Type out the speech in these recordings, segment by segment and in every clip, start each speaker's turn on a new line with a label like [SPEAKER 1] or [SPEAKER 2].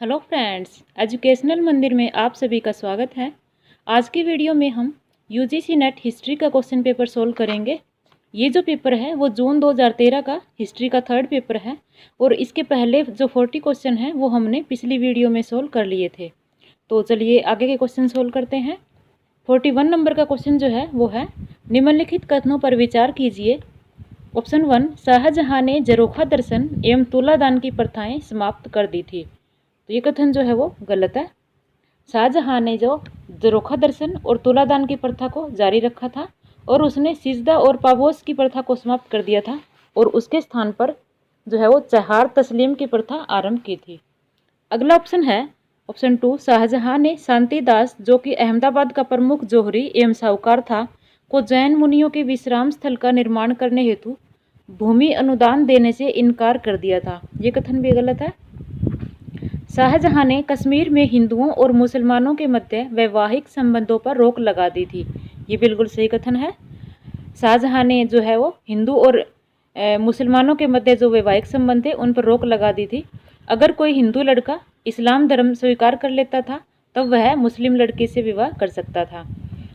[SPEAKER 1] Hello friends, educational मंदिर में आप सभी का स्वागत है। आज की वीडियो में हम यूजीसी नेट हिस्ट्री का क्वेश्चन पेपर सोल्व करेंगे। ये जो पेपर है वो जून 2013 का हिस्ट्री का थर्ड पेपर है और इसके पहले जो 40 क्वेश्चन हैं वो हमने पिछली वीडियो में सोल्व कर लिए थे। तो चलिए आगे के क्वेश्चन सोल्व करते हैं। 41 नंबर का क्वेश्चन जो है वो है, निम्नलिखित कथनों पर विचार कीजिए। ऑप्शन 1, शाहजहां ने झरोखा दर्शन एवं तुलादान की प्रथाएं समाप्त कर दी थी। तो ये कथन जो है वो गलत है। शाहजहां ने जो झरोखा दर्शन और तुलादान की प्रथा को जारी रखा था और उसने सिजदा और पाबोस की प्रथा को समाप्त कर दिया था और उसके स्थान पर जो है वो चहार तस्लीम की प्रथा आरंभ की थी। अगला ऑप्शन है ऑप्शन 2, शाहजहां ने शांतिदास जो कि अहमदाबाद का प्रमुख जोहरी एवं साहूकार था को जैन मुनियों के विश्राम स्थल का निर्माण करने हेतु भूमि अनुदान देने से इनकार कर दिया था। ये कथन भी गलत है। शाहजहां ने कश्मीर में हिंदुओं और मुसलमानों के मध्य वैवाहिक संबंधों पर रोक लगा दी थी। ये बिल्कुल सही कथन है। शाहजहां ने जो है वो हिंदू और मुसलमानों के मध्य जो वैवाहिक संबंध थे उन पर रोक लगा दी थी। अगर कोई हिंदू लड़का इस्लाम धर्म स्वीकार कर लेता था तब वह मुस्लिम लड़की से विवाह कर सकता था।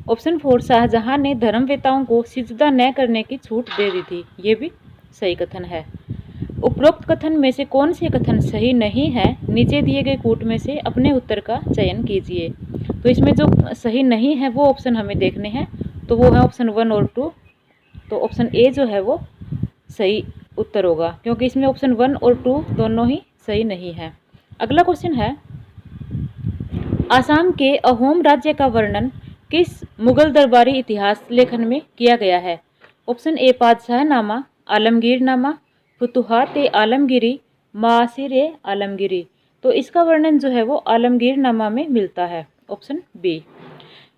[SPEAKER 1] ऑप्शन 4, शाहजहां ने धर्मवेताओं को सिजदा न करने की छूट दे दी थी। ये भी सही कथन है। उपरोक्त कथन में से कौन से कथन सही नहीं है? नीचे दिए गए कूट में से अपने उत्तर का चयन कीजिए। तो इसमें जो सही नहीं है वो ऑप्शन हमें देखने हैं, तो वो है ऑप्शन 1 और 2। तो ऑप्शन ए जो है वो सही उत्तर होगा क्योंकि इसमें ऑप्शन 1 और 2 दोनों ही सही नहीं है। अगला क्वेश्चन है, आसाम के अहोम राज्य का वर्णन किस मुगल दरबारी इतिहास लेखन में किया गया है? Option A, Padshahnama, Alamgirnama, Futuhat Alamgiri, Maasir Alamgiri. तो इसका वर्णन जो है वो आलमगीरनामा में मिलता है। Option B.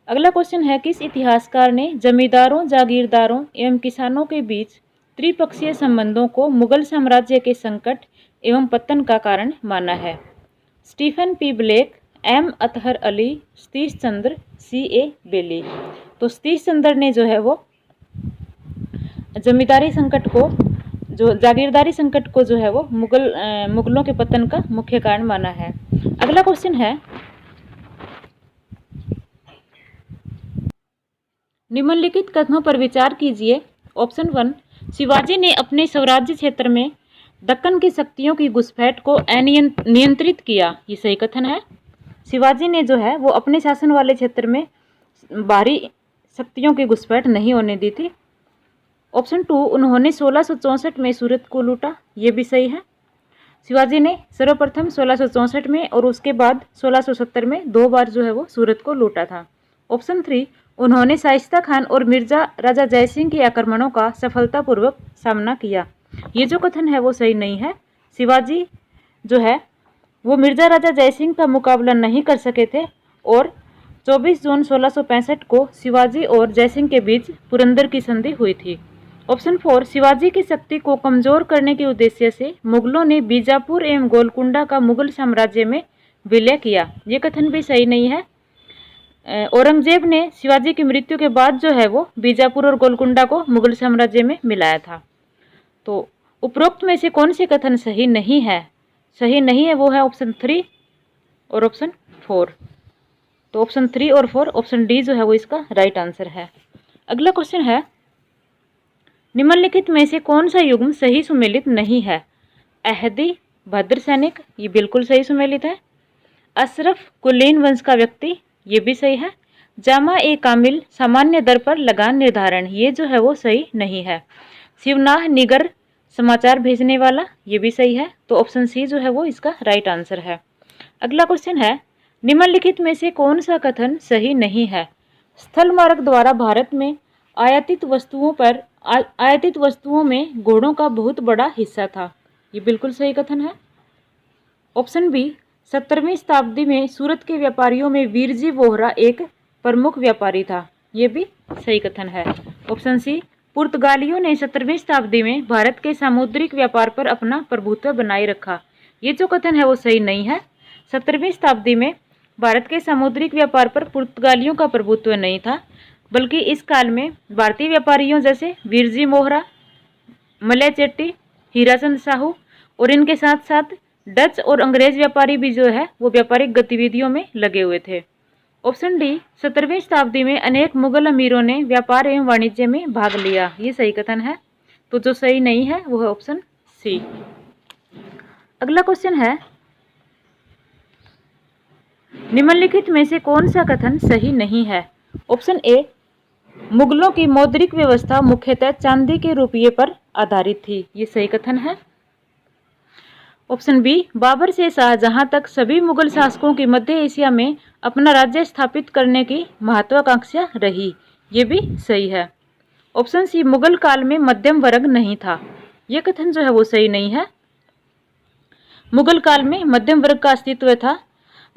[SPEAKER 1] अगला क्वेश्चन है, किस इतिहासकार ने जमींदारों, जागीरदारों एवं किसानों के बीच त्रिपक्षीय संबंधों को मुगल साम्राज्य के संकट एवं पतन का कारण माना है? Stephen P Blake, M Athar Ali, Satish Chandra, C A Bayly. तो सतीश चंद्र ने जो है वो जमींदारी संकट को जो जागीरदारी संकट को जो है वो मुगलों के पतन का मुख्य कारण माना है। अगला क्वेश्चन है, निम्नलिखित कथनों पर विचार कीजिए। ऑप्शन 1, शिवाजी ने अपने स्वराज्य क्षेत्र में दक्कन की शक्तियों की घुसपैठ को नियंत्रित किया। ये सही कथन है। शिवाजी ने जो है वो अपने शासन वाले क्षेत्र में बाहरी शक्तियों की घुसपैठ नहीं होने दी थी। ऑप्शन 2, उन्होंने 1664 में सूरत को लूटा। ये भी सही है। शिवाजी ने सर्वप्रथम 1664 में और उसके बाद 1670 में 2 बार जो है वो सूरत को लूटा था। ऑप्शन 3, उन्होंने शाइस्ता खान और मिर्जा राजा जयसिंह के आक्रमणों का सफलतापूर्वक सामना किया। ये जो कथन है वो सही नहीं है। शिवाजी जो है वो मिर्जा राजा जयसिंह का मुकाबला नहीं कर सके थे और 24 जून 1665 को शिवाजी और जयसिंह के बीच पुरंदर की संधि हुई थी। ऑप्शन 4, शिवाजी की शक्ति को कमजोर करने के उद्देश्य से मुगलों ने बीजापुर एवं गोलकुंडा का मुगल साम्राज्य में विलय किया। ये कथन भी सही नहीं है। औरंगजेब ने शिवाजी की मृत्यु के बाद जो है वो बीजापुर और गोलकुंडा को मुगल साम्राज्य में मिलाया था। तो उपरोक्त में से कौन से कथन सही नहीं है? सही नहीं है वो है ऑप्शन 3 और ऑप्शन 4। तो ऑप्शन 3 और 4, ऑप्शन डी जो है वो इसका राइट आंसर है। अगला क्वेश्चन है, निम्नलिखित में से कौन सा युग्म सही सुमेलित नहीं है? अहदी, भद्र सैनिक, ये बिल्कुल सही सुमेलित है। अशरफ, कुलीन वंश का व्यक्ति, ये भी सही है। जामा ए कामिल, सामान्य दर पर लगान निर्धारण, ये जो है वो सही नहीं है। शिवनाह निगर, समाचार भेजने वाला, ये भी सही है। तो ऑप्शन सी जो है वो इसका राइट आंसर है। अगला क्वेश्चन है, निम्नलिखित में से कौन सा कथन सही नहीं है? स्थल मार्ग द्वारा भारत में आयातित वस्तुओं में घोड़ों का बहुत बड़ा हिस्सा था। ये बिल्कुल सही कथन है। ऑप्शन बी, 17वीं शताब्दी में सूरत के व्यापारियों में वीरजी बोहरा एक प्रमुख व्यापारी था। ये भी सही कथन है। ऑप्शन सी, पुर्तगालियों ने 17वीं शताब्दी में भारत के सामुद्रिक व्यापार पर अपना प्रभुत्व बनाए रखा। ये जो कथन है वो सही नहीं है। 17वीं शताब्दी में भारत के सामुद्रिक व्यापार पर पुर्तगालियों का प्रभुत्व नहीं था, बल्कि इस काल में भारतीय व्यापारियों जैसे वीरजी मोहरा, मलय चेट्टी, हीराचंद साहू और इनके साथ साथ डच और अंग्रेज व्यापारी भी जो है वो व्यापारिक गतिविधियों में लगे हुए थे। ऑप्शन डी, 17वीं शताब्दी में अनेक मुगल अमीरों ने व्यापार एवं वाणिज्य में भाग लिया। ये सही कथन है। तो जो सही नहीं है वो है ऑप्शन सी। अगला क्वेश्चन है, निम्नलिखित में से कौन सा कथन सही नहीं है? ऑप्शन ए, मुगलों की मौद्रिक व्यवस्था मुख्यतः चांदी के रुपये पर आधारित थी। ये सही कथन है। ऑप्शन बी, बाबर से शाहजहां तक सभी मुगल शासकों की मध्य एशिया में अपना राज्य स्थापित करने की महत्वाकांक्षा रही। ये भी सही है। ऑप्शन सी, मुगल काल में मध्यम वर्ग नहीं था। यह कथन जो है वो सही नहीं है। मुगल काल में मध्यम वर्ग का अस्तित्व था।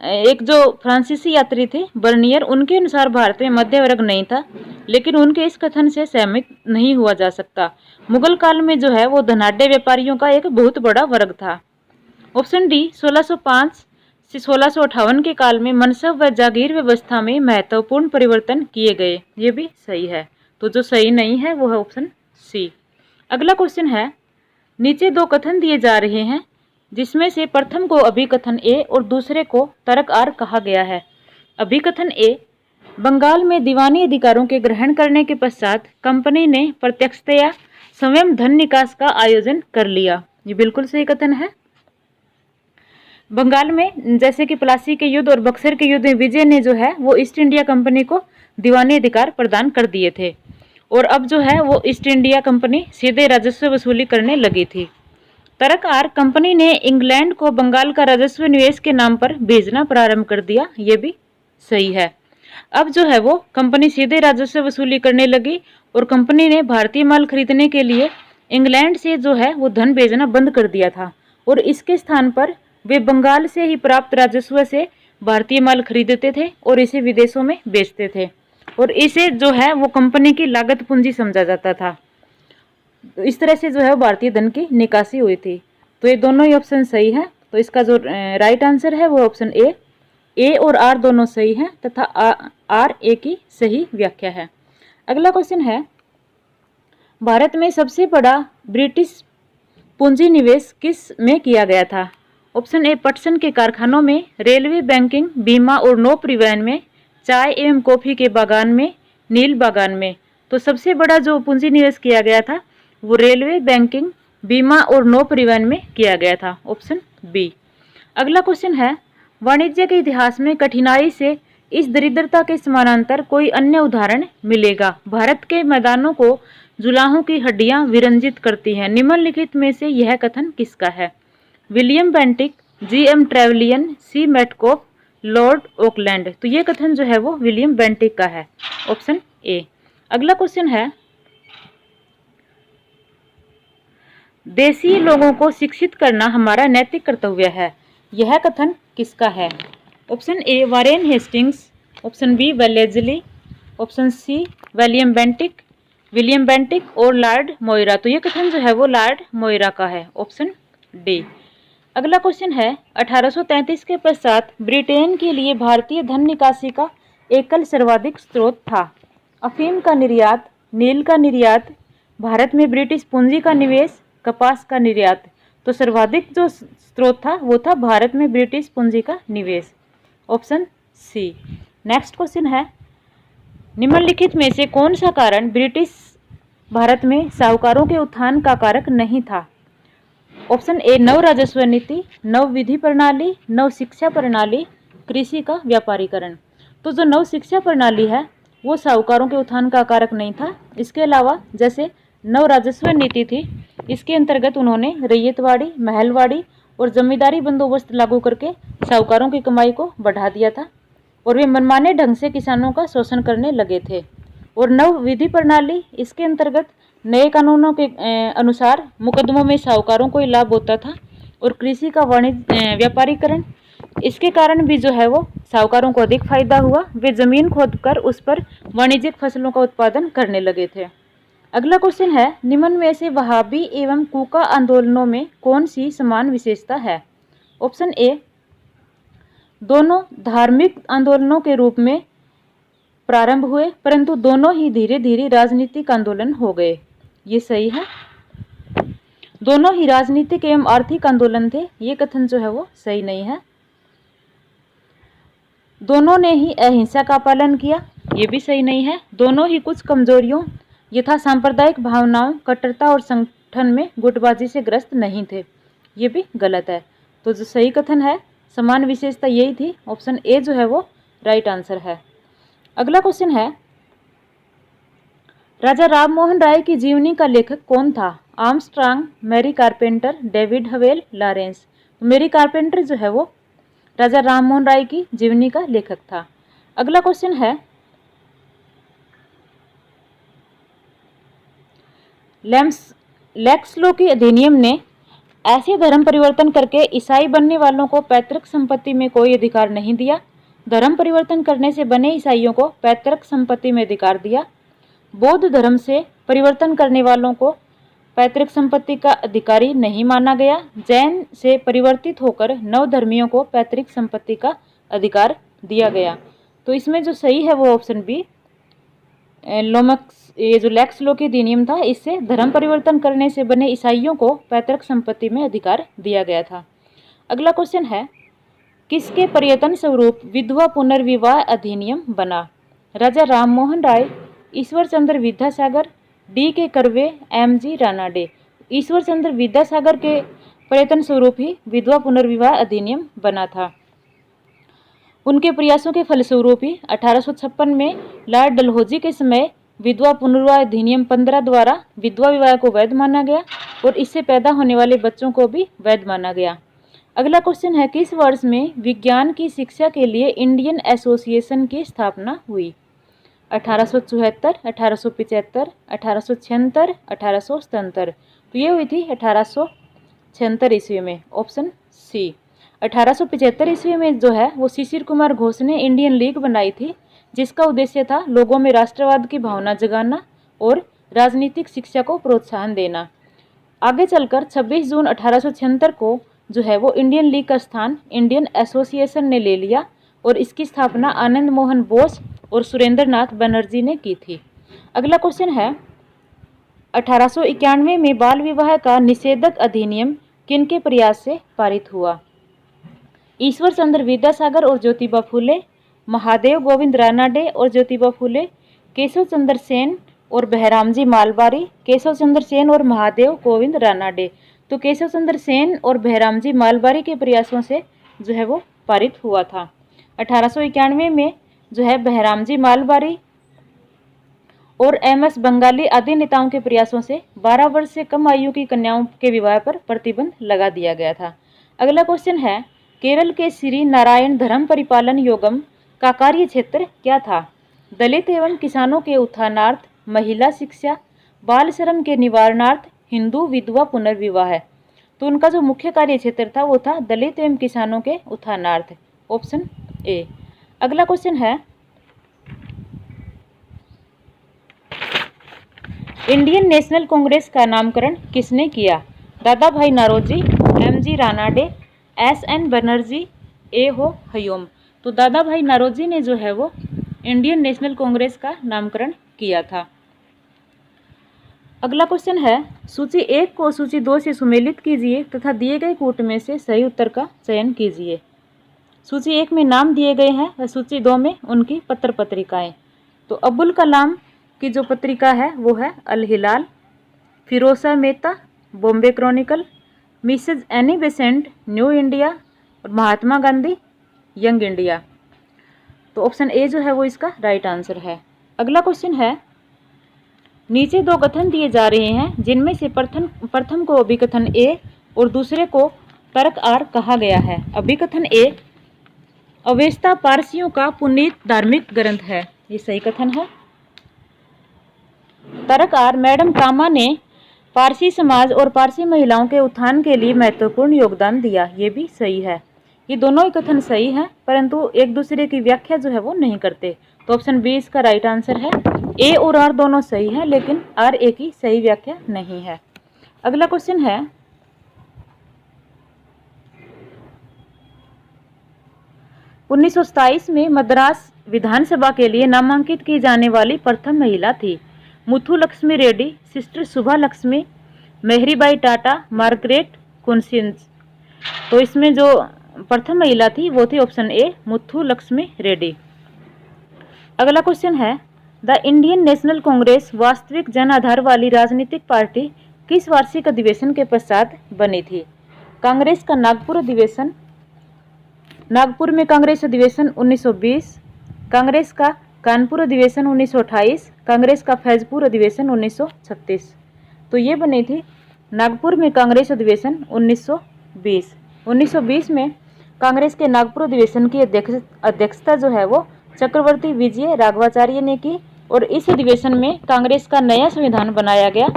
[SPEAKER 1] एक जो फ्रांसीसी यात्री थे बर्नियर, उनके अनुसार भारत में मध्य वर्ग नहीं था, लेकिन उनके इस कथन से सहमत नहीं हुआ जा सकता। मुगल काल में जो है वो धनाढ्य व्यापारियों का एक बहुत बड़ा वर्ग था। ऑप्शन डी, 1605 से 1658 के काल में मनसब व जागीर व्यवस्था में महत्वपूर्ण परिवर्तन किए गए। ये भी सही है। तो जो सही नहीं है वो है ऑप्शन सी। अगला क्वेश्चन है, नीचे दो कथन दिए जा रहे हैं जिसमें से प्रथम को अभिकथन ए और दूसरे को तर्क आर कहा गया है। अभिकथन ए, बंगाल में दीवानी अधिकारों के ग्रहण करने के पश्चात कंपनी ने प्रत्यक्षतया स्वयं धन निकास का आयोजन कर लिया। ये बिल्कुल सही कथन है। बंगाल में जैसे कि प्लासी के युद्ध और बक्सर के युद्ध में विजय ने जो है वो ईस्ट इंडिया कंपनी को दीवानी अधिकार प्रदान कर दिए थे, और अब जो है वो ईस्ट इंडिया कंपनी सीधे राजस्व वसूली करने लगी थी। तर्क आर, कंपनी ने इंग्लैंड को बंगाल का राजस्व निवेश के नाम पर भेजना प्रारंभ कर दिया। ये भी सही है। अब जो है वो कंपनी सीधे राजस्व वसूली करने लगी और कंपनी ने भारतीय माल खरीदने के लिए इंग्लैंड से जो है वो धन भेजना बंद कर दिया था, और इसके स्थान पर वे बंगाल से ही प्राप्त राजस्व से भारतीय माल खरीदते थे और इसे विदेशों में बेचते थे, और इसे जो है वो कंपनी की लागत पूंजी समझा जाता था। तो इस तरह से जो है भारतीय धन की निकासी हुई थी। तो ये दोनों ही ऑप्शन सही है। तो इसका जो राइट आंसर है वो ऑप्शन ए और आर दोनों सही हैं तथा आर ए की सही व्याख्या है। अगला क्वेश्चन है, भारत में सबसे बड़ा ब्रिटिश पूंजी निवेश किस में किया गया था? ऑप्शन ए, पटसन के कारखानों में, रेलवे, बैंकिंग, बीमा और नौ परिवहन में, चाय एवं कॉफी के बागान में, नील बागान में। तो सबसे बड़ा जो पूंजी निवेश किया गया था वो रेलवे, बैंकिंग, बीमा और नौ परिवहन में किया गया था। Option B. अगला क्वेश्चन है, वाणिज्य के इतिहास में कठिनाई से इस दरिद्रता के समानांतर कोई अन्य उदाहरण मिलेगा? भारत के मैदानों को जुलाहों की हड्डियां विरंजित करती हैं। निम्नलिखित में से यह कथन किसका है? William Bentinck, G M. Trevelyan, C. Metcalfe, Lord Auckland. तो ये कथन जो है वो विलियम बेंटिक का है। ऑप्शन ए। अगला क्वेश्चन है, देशी लोगों को शिक्षित करना हमारा नैतिक कर्तव्य है। यह कथन किसका है? Option A, Warren Hastings, option B, Wellesley, option C, William Bentinck और लॉर्ड मोइरा। तो ये कथन जो है वो लॉर्ड मोइरा का है। Option D. अगला क्वेश्चन है, 1833 के पश्चात ब्रिटेन के लिए भारतीय धन निकासी का एकल सर्वाधिक स्रोत था। अफीम का निर्यात, नील का निर्यात, भारत में ब्रिटिश पूंजी का निवेश, कपास का निर्यात। तो सर्वाधिक जो स्रोत था वो था भारत में ब्रिटिश पूंजी का निवेश। Option C. नेक्स्ट क्वेश्चन है, निम्नलिखित में से कौन सा कारण ब्रिटिश भारत में साहूकारों के उत्थान का कारक नहीं था? ऑप्शन ए, नव राजस्व नीति, नव विधि प्रणाली, नव शिक्षा प्रणाली, कृषि का व्यापारीकरण। तो जो नव शिक्षा प्रणाली है वो साहूकारों के उत्थान का कारक नहीं था। इसके अलावा जैसे नव राजस्व नीति थी, इसके अंतर्गत उन्होंने रैयतवाड़ी, महलवाड़ी और जमींदारी बंदोबस्त लागू करके साहूकारों की कमाई को बढ़ा दिया था, और वे मनमाने ढंग से किसानों का शोषण करने लगे थे। और नव विधि प्रणाली, इसके अंतर्गत नए कानूनों के अनुसार मुकदमों में साहूकारों को ही लाभ होता था। और कृषि का वाणिज्य व्यापारीकरण, इसके कारण भी जो है वो साहूकारों को अधिक फायदा हुआ। वे जमीन खोदकर उस पर वाणिज्यिक फसलों का उत्पादन करने लगे थे। अगला क्वेश्चन है, निम्न में से वहाबी एवं कूका आंदोलनों में कौन सी समान विशेषता है? ऑप्शन ए, दोनों धार्मिक आंदोलनों के रूप में प्रारंभ हुए, परंतु दोनों ही धीरे धीरे राजनीतिक आंदोलन हो गए। ये सही है। दोनों ही राजनीतिक एवं आर्थिक आंदोलन थे, ये कथन जो है वो सही नहीं है। दोनों ने ही अहिंसा का पालन किया, ये भी सही नहीं है। दोनों ही कुछ कमजोरियों यथा सांप्रदायिक भावनाओं, कट्टरता और संगठन में गुटबाजी से ग्रस्त नहीं थे, ये भी गलत है। तो जो सही कथन है, समान विशेषता यही थी, ऑप्शन ए जो है वो राइट आंसर है। अगला क्वेश्चन है, राजा राम मोहन राय की जीवनी का लेखक कौन था? Armstrong, Mary Carpenter, David Havell, Lawrence. तो मैरी कारपेंटर जो है वो राजा राम मोहन राय की जीवनी का लेखक था। अगला क्वेश्चन है, लेक्स लॉकी अधिनियम ने ऐसे धर्म परिवर्तन करके ईसाई बनने वालों को पैतृक संपत्ति में कोई अधिकार नहीं दिया। धर्म परिवर्तन करने से बने ईसाइयों को पैतृक संपत्ति में अधिकार दिया। बौद्ध धर्म से परिवर्तन करने वालों को पैतृक संपत्ति का अधिकारी नहीं माना गया। जैन से परिवर्तित होकर नवधर्मियों को पैतृक संपत्ति का अधिकार दिया गया। तो इसमें जो सही है वो ऑप्शन बी, ये जो लेक्स लॉकी अधिनियम था, इससे धर्म परिवर्तन करने से बने ईसाइयों को पैतृक संपत्ति में अधिकार दिया गया था। अगला क्वेश्चन है, किसके प्रयत्न स्वरूप विधवा पुनर्विवाह अधिनियम बना? राजा राम मोहन राय, ईश्वर चंद्र विद्यासागर, डी के curve, M G Ranade. Ishwar Chandra Vidyasagar के प्रयत्न स्वरूप ही विधवा पुनर्विवाह अधिनियम बना था। उनके प्रयासों के फलस्वरूप ही 1856 में लॉर्ड डलहौजी के समय विधवा पुनर्विवाह अधिनियम 15 द्वारा विधवा विवाह को वैध माना गया और इससे पैदा होने वाले बच्चों को भी वैध माना गया। अगला क्वेश्चन है, किस वर्ष में विज्ञान की शिक्षा के लिए इंडियन एसोसिएशन की स्थापना हुई? 1874, 1875, 1876, 1877। तो ये हुई थी 1876 ईस्वी में, ऑप्शन सी। 1875 ईस्वी में जो है वो शिशिर कुमार घोष ने इंडियन लीग बनाई थी, जिसका उद्देश्य था लोगों में राष्ट्रवाद की भावना जगाना और राजनीतिक शिक्षा को प्रोत्साहन देना। आगे चलकर 26 जून 1876 को जो है वो इंडियन लीग का स्थान इंडियन एसोसिएशन ने ले लिया और इसकी स्थापना आनंद मोहन बोस और सुरेंद्र नाथ बनर्जी ने की थी। अगला क्वेश्चन है, 1891 में बाल विवाह का निषेधक अधिनियम किनके प्रयास से पारित हुआ? ईश्वर चंद्र विद्यासागर और ज्योतिबा फूले, महादेव गोविंद रानाडे और ज्योतिबा फूले, केशव चंद्र सेन और बहरामजी मालबारी, केशव चंद्र सेन और महादेव गोविंद रानाडे। तो केशव चंद्र सेन और बहरामजी मालबारी के प्रयासों से जो है वो पारित हुआ था। 1891 में जो है बहरामजी मालबारी और एम.एस. बंगाली आदि नेताओं के प्रयासों से 12 वर्ष से कम आयु की कन्याओं के विवाह पर प्रतिबंध लगा दिया गया था। अगला क्वेश्चन है, केरल के श्री नारायण धर्म परिपालन योगम का कार्य क्षेत्र क्या था? दलित एवं किसानों के उत्थानार्थ, महिला शिक्षा, बाल श्रम के निवारणार्थ, हिंदू विधवा पुनर्विवाह। तो उनका जो मुख्य कार्य क्षेत्र था वो था दलित एवं किसानों के उत्थानार्थ, ऑप्शन ए। अगला क्वेश्चन है, इंडियन नेशनल कांग्रेस का नामकरण किसने किया? Dadabhai Naoroji, M G Ranade, S N Banerjee, A O Hume. तो दादा भाई नौरोजी ने जो है वो इंडियन नेशनल कांग्रेस का नामकरण किया था। अगला क्वेश्चन है, सूची 1 को सूची 2 से सुमेलित कीजिए तथा दिए गए कूट में से सही उत्तर का चयन कीजिए। सूची 1 में नाम दिए गए हैं व सूची 2 में उनकी पत्र पत्रिकाएं। तो अब्दुल कलाम की जो पत्रिका है वो है Al Hilal, Firoza Mehta Bombay Chronicle, Mrs Annie Besant New India और महात्मा गांधी यंग इंडिया। तो ऑप्शन ए जो है वो इसका राइट आंसर है। अगला क्वेश्चन है, नीचे 2 कथन दिए जा रहे हैं जिनमें से प्रथम को अभिकथन ए और दूसरे को तर्क आर कहा गया है। अभिकथन ए, अवेस्ता पारसियों का पुनीत धार्मिक ग्रंथ है, ये सही कथन है। तर्क आर, मैडम कामा ने पारसी समाज और पारसी महिलाओं के उत्थान के लिए महत्वपूर्ण योगदान दिया, ये भी सही है। ये दोनों ही कथन सही हैं, परंतु एक दूसरे की व्याख्या जो है वो नहीं करते। तो ऑप्शन बी इसका राइट आंसर है। ए और आर दोनों सही हैं, लेकिन आर ए की सही व्याख्या नहीं है। अगला क्वेश्चन है, 1927 में मद्रास विधानसभा के लिए नामांकित की जाने वाली प्रथम महिला थी। मुथु लक्ष्मी रेड्डी, सिस्टर सुभा लक्ष्मी, मेहरीबाई टाटा, मार्गरेट कुनसिंस। तो इसमें जो प्रथम महिला थी वो थी ऑप्शन ए मुथु लक्ष्मी रेड्डी। अगला क्वेश्चन है, द इंडियन नेशनल कांग्रेस वास्तविक जन आधार वाली राजनीतिक पार्टी किस वार्षिक अधिवेशन के पश्चात बनी थी? कांग्रेस का नागपुर अधिवेशन, नागपुर में कांग्रेस अधिवेशन 1920, कांग्रेस का कानपुर अधिवेशन 1928, कांग्रेस का फैजपुर अधिवेशन 1936। तो ये बनी थी नागपुर में कांग्रेस अधिवेशन 1920। 1920 में कांग्रेस के नागपुर अधिवेशन की अध्यक्षता जो है वो चक्रवर्ती विजय राघवाचार्य ने की और इस अधिवेशन में कांग्रेस का नया संविधान बनाया गया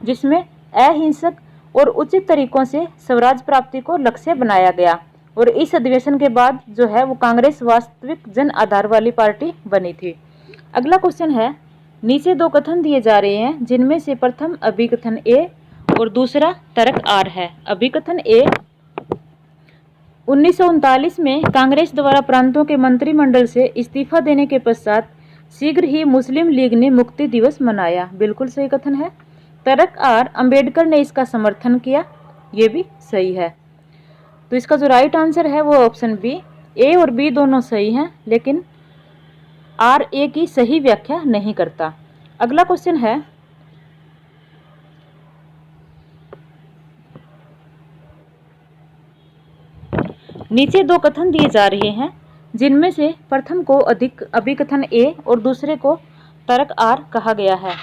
[SPEAKER 1] जिसमें अहिंसक और उचित तरीकों से स्वराज प्राप्ति को लक्ष्य बनाया गया और इस अधिवेशन के बाद जो है वो कांग्रेस वास्तविक जन आधार वाली पार्टी बनी थी। अगला क्वेश्चन है, नीचे दो कथन दिए जा रहे हैं जिनमें से प्रथम अभिकथन ए और दूसरा तर्क आर है। अभिकथन ए, 1939 में कांग्रेस द्वारा प्रांतों के मंत्रिमंडल से इस्तीफा देने के पश्चात शीघ्र ही मुस्लिम लीग ने मुक्ति दिवस मनाया। बिल्कुल सही कथन है। तर्क आर, अंबेडकर ने इसका समर्थन किया। ये भी सही है। तो इसका जो राइट आंसर है वो ऑप्शन बी। ए और बी दोनों सही हैं लेकिन आर ए की सही व्याख्या नहीं करता। अगला क्वेश्चन है, नीचे दो कथन दिए जा रहे हैं जिनमें से प्रथम को अभिकथन ए और दूसरे को तर्क आर कहा गया है।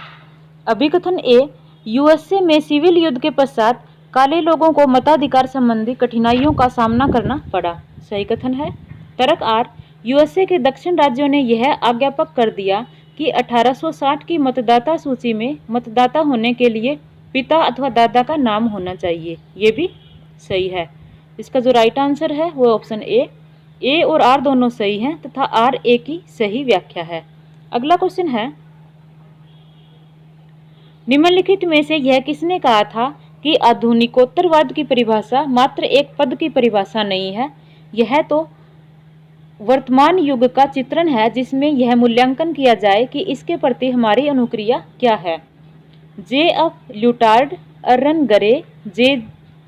[SPEAKER 1] अभिकथन ए, यूएसए में सिविल युद्ध के पश्चात काले लोगों को मताधिकार संबंधी कठिनाइयों का सामना करना पड़ा। सही कथन है। तर्क आर, यूएसए के दक्षिण राज्यों ने यह आज्ञापक कर दिया कि 1860 की मतदाता सूची में मतदाता होने के लिए पिता अथवा दादा का नाम होना चाहिए। ये भी सही है। इसका जो राइट आंसर है वो ऑप्शन ए और आर दोनों सही हैं तथा आर ए की सही व्याख्या है। अगला क्वेश्चन है, निम्नलिखित में से यह किसने कहा था कि आधुनिकोत्तरवाद की परिभाषा मात्र एक पद की परिभाषा नहीं है, यह तो वर्तमान युग का चित्रण है जिसमें यह मूल्यांकन किया जाए कि इसके प्रति हमारी अनुक्रिया क्या है। जे एफ ल्यूटार्ड, अर्रन गरे, जे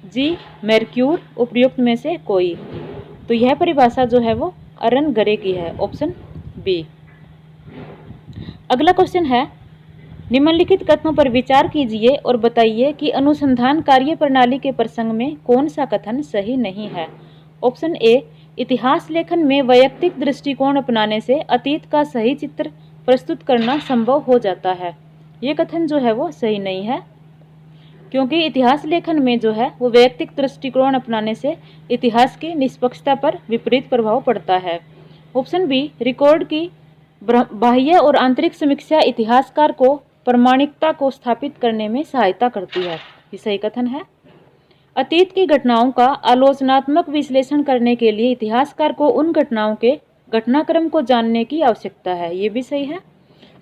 [SPEAKER 1] जी मेर्क्यूर, उपयुक्त में से कोई। तो यह परिभाषा जो है वो अर्रन गरे की है, ऑप्शन बी। अगला क्वेश्चन है, निम्नलिखित कथनों पर विचार कीजिए और बताइए कि अनुसंधान कार्य प्रणाली के प्रसंग में कौन सा कथन सही नहीं है। ऑप्शन ए, इतिहास लेखन में वैयक्तिक दृष्टिकोण अपनाने से अतीत का सही चित्र प्रस्तुत करना संभव हो जाता है। ये कथन जो है वो सही नहीं है क्योंकि इतिहास लेखन में जो है वो वैयक्तिक दृष्टिकोण अपनाने से इतिहास की निष्पक्षता पर विपरीत प्रभाव पड़ता है। ऑप्शन बी, रिकॉर्ड की बाह्य और आंतरिक समीक्षा इतिहासकार को प्रामाणिकता को स्थापित करने में सहायता करती है। ये सही कथन है। अतीत की घटनाओं का आलोचनात्मक विश्लेषण करने के लिए इतिहासकार को उन घटनाओं के घटनाक्रम को जानने की आवश्यकता है। ये भी सही है।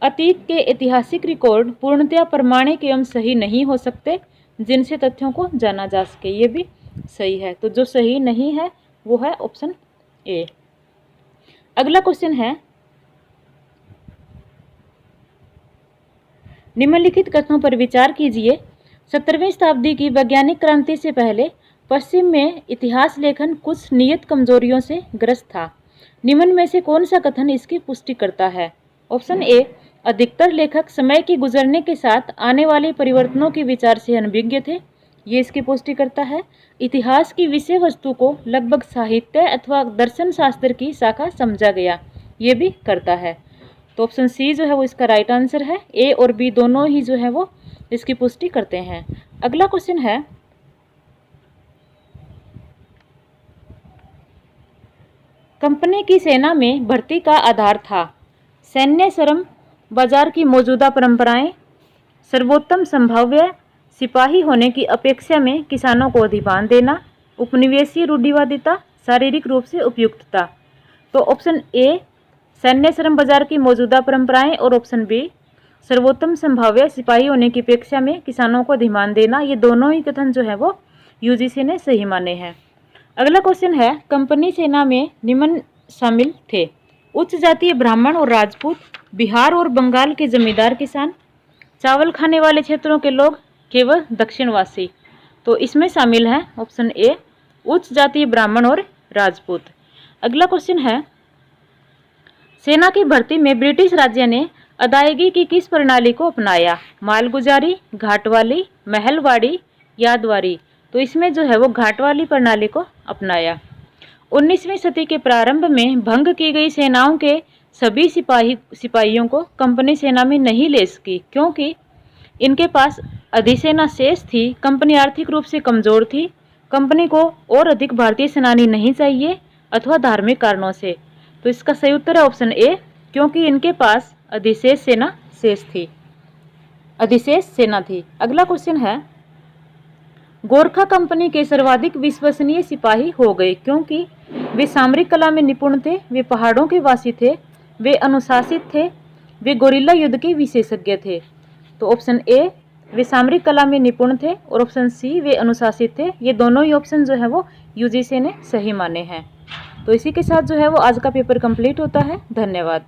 [SPEAKER 1] अतीत के ऐतिहासिक रिकॉर्ड पूर्णतया प्रामाणिक एवं सही नहीं हो सकते जिनसे तथ्यों को जाना जा सके। ये भी सही है। तो जो सही नहीं है वो है ऑप्शन ए। अगला क्वेश्चन है, निम्नलिखित कथनों पर विचार कीजिए। 17वीं शताब्दी की वैज्ञानिक क्रांति से पहले पश्चिम में इतिहास लेखन कुछ नियत कमजोरियों से ग्रस्त था। निम्न में से कौन सा कथन इसकी पुष्टि करता है। ऑप्शन ए, अधिकतर लेखक समय के गुजरने के साथ आने वाले परिवर्तनों के विचार से अनभिज्ञ थे। ये इसकी पुष्टि करता है। इतिहास की विषय वस्तु को लगभग साहित्य अथवा दर्शन शास्त्र की शाखा समझा गया। ये भी करता है। तो ऑप्शन सी जो है वो इसका राइट आंसर है। ए और बी दोनों ही जो है वो इसकी पुष्टि करते हैं। अगला क्वेश्चन है, कंपनी की सेना में भर्ती का आधार था सैन्य श्रम, बाजार की मौजूदा परंपराएं, सर्वोत्तम संभाव्य सिपाही होने की अपेक्षा में किसानों को अधिभार देना, उपनिवेशीय रूढ़िवादिता, शारीरिक रूप से उपयुक्तता। तो ऑप्शन ए, सैन्य श्रम बाजार की मौजूदा परंपराएं और ऑप्शन बी, सर्वोत्तम संभाव्य सिपाही होने की अपेक्षा में किसानों को अधिभार देना, ये दोनों ही कथन जो है वो यूजीसी ने सही माने हैं। अगला क्वेश्चन है, कंपनी सेना में निम्न शामिल थे। उच्च जातीय ब्राह्मण और राजपूत, बिहार और बंगाल के जमींदार किसान, चावल खाने वाले क्षेत्रों के लोग, केवल दक्षिणवासी। तो इसमें शामिल है ऑप्शन ए उच्च जातीय ब्राह्मण और राजपूत। अगला क्वेश्चन है, सेना की भर्ती में ब्रिटिश राज्य ने अदायगी की किस प्रणाली को अपनाया? मालगुजारी, घाटवाली, महलवाड़ी, यादवारी। तो इसमें जो है वो घाटवाली प्रणाली को अपनाया। 19वीं सदी के प्रारंभ में भंग की गई सेनाओं के सभी सिपाहियों को कंपनी सेना में नहीं ले सकी, क्योंकि इनके पास अधिसेना शेष थी। कंपनी आर्थिक रूप से कमजोर थी। कंपनी को और अधिक भारतीय सेनानी नहीं चाहिए, अथवा धार्मिक कारणों से। तो इसका सही उत्तर है ऑप्शन ए, क्योंकि इनके पास अधिशेष सेना शेष थी, अधिशेष सेना थी। अगला क्वेश्चन है, गोरखा कंपनी के सर्वाधिक विश्वसनीय सिपाही हो गए क्योंकि वे सामरिक कला में निपुण थे, वे पहाड़ों के वासी थे, वे अनुशासित थे, वे गोरिल्ला युद्ध के विशेषज्ञ थे। तो ऑप्शन ए वे सामरिक कला में निपुण थे और ऑप्शन सी वे अनुशासित थे। ये दोनों ही ऑप्शन जो है वो यूजीसी ने सही माने हैं। तो इसी के साथ जो है वो आज का पेपर कंप्लीट होता है। धन्यवाद।